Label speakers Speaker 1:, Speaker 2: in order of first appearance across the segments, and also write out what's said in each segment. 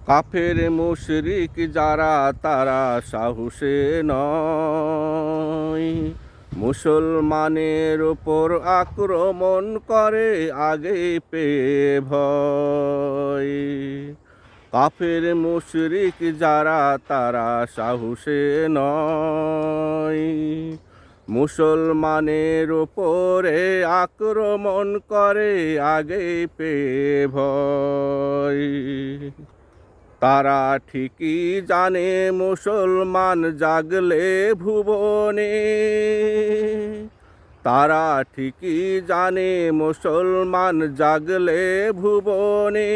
Speaker 1: কাফের মুশরিক যারা তারা সাহসে নয়, মুসলমানের ওপর আক্রমণ করে আগে পেয়ে ভয়। কাফের মুশরিক যারা তারা সাহসে নয়, মুসলমানের ওপরে আক্রমণ করে আগে পেয়ে ভয়। তারা ঠিকই জানে মুসলমান জাগলে ভুবনে, তারা ঠিকই জানে মুসলমান জাগলে ভুবনে,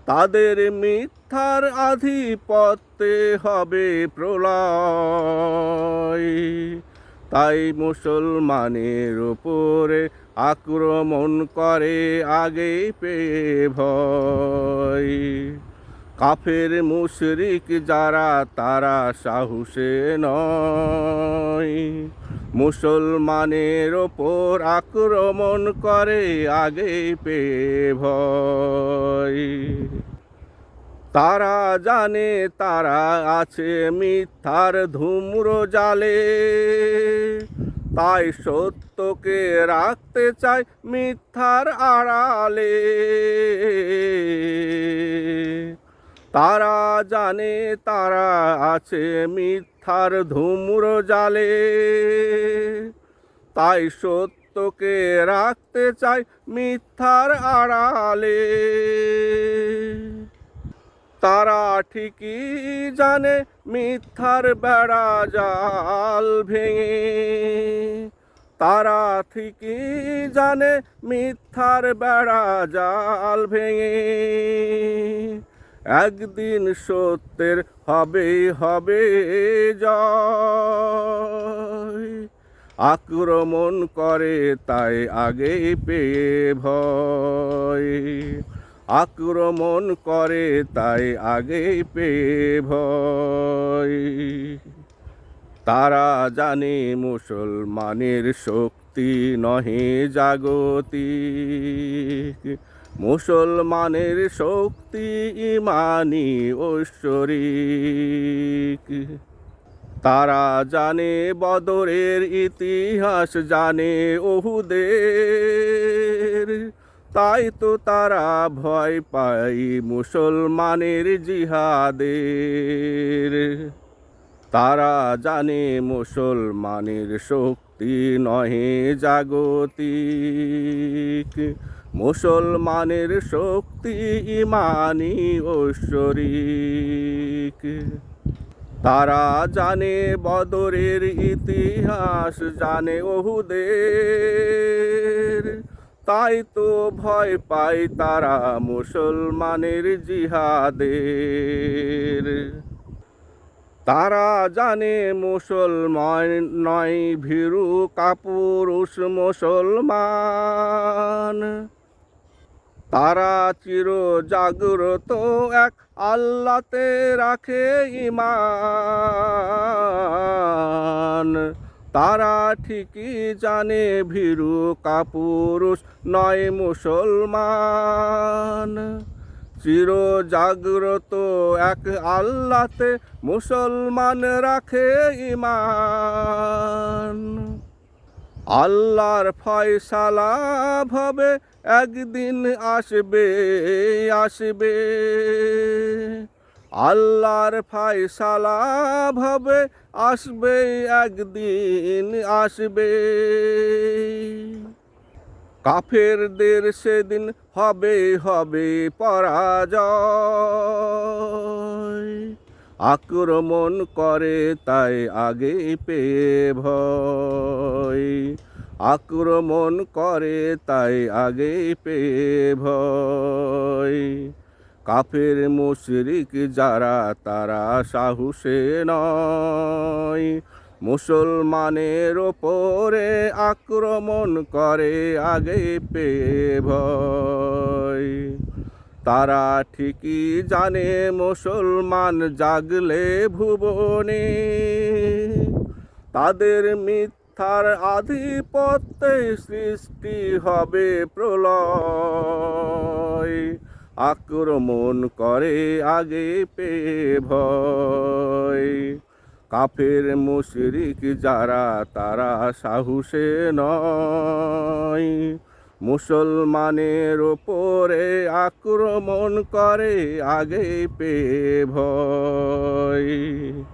Speaker 1: তাদের মিথ্যার আধিপত্যে হবে প্রলয়। তাই মুসলমানের উপরে আক্রমণ করে আগে পেয়ে ভয়। কাফের মুশরিক যারা তারা সাহসে নয়, মুসলমানের ওপর আক্রমণ করে আগে পেয়ে ভয়। তারা জানে তারা আছে মিথ্যার ধূম্র জালে, তাই সত্যকে রাখতে চায় মিথ্যার আড়ালে। তারা জানে তারা আছে মিথ্যার ধূম্র জালে, তাই সত্যকে রাখতে চায় মিথ্যার আড়ালে। তারা ঠিকই জানে মিথ্যার বেড়া জাল ভেঙে, তারা ঠিকই জানে মিথ্যার বেড়া জাল ভেঙে, একদিন সত্যের হবে জয়। আক্রমণ করে তাই আগে পেয়ে ভয়, আক্রমণ করে তাই আগে পেয়ে ভয়। তারা জানে মুসলমানের শক্তি নহে জাগতিক, মুসলমানের শক্তি ইমানি ঐশ্বরিক। তারা জানে বদরের ইতিহাস, জানে উহুদের, তাই তো তারা ভয় পায় মুসলমানের জিহাদের। তারা জানে মুসলমানের শক্তি নহে জাগতিক, মুসলমানের শক্তি ইমানি ঐশ্বরিক। তারা জানে বদরের ইতিহাস, জানে উহুদের, তাই তো ভয় পায় তারা মুসলমানের জিহাদের। তারা জানে মুসলমান নয় ভীরু কাপুরুষ মুসলমান, তারা চির জাগ্রত এক আল্লাহতে রাখে ঈমান। তারা ঠিকই জানে ভীরু কাপুরুষ নয় মুসলমান, চির জাগ্রত এক আল্লাহতে মুসলমান রাখে ঈমান। আল্লাহর ফয়সালা ভাবে একদিন আসবে আসবে, আল্লাহর ফয়সালা ভাবে আসবে একদিন আসবে। কাফেরদের সেদিন হবে পরাজয়, আক্রমণ করে তাই আগে পেয়ে ভয়, আক্রমণ করে তাই আগে পেয়ে ভয়। কাফের মুশরিক যারা তারা সাহসে নয়, মুসলমানের ওপরে আক্রমণ করে আগে পেয়ে ভয়। তারা ঠিকই জানে মুসলমান জাগলে ভুবনে, তাদের মিথ্যার আধিপত্যে সৃষ্টি হবে প্রলয়। আক্রমণ করে আগে পেয়ে ভয়। কাফের মুশরিক যারা তারা সাহসে নয়, মুসলমানের ওপরে আক্রমণ করে আগে পেয়ে ভয়।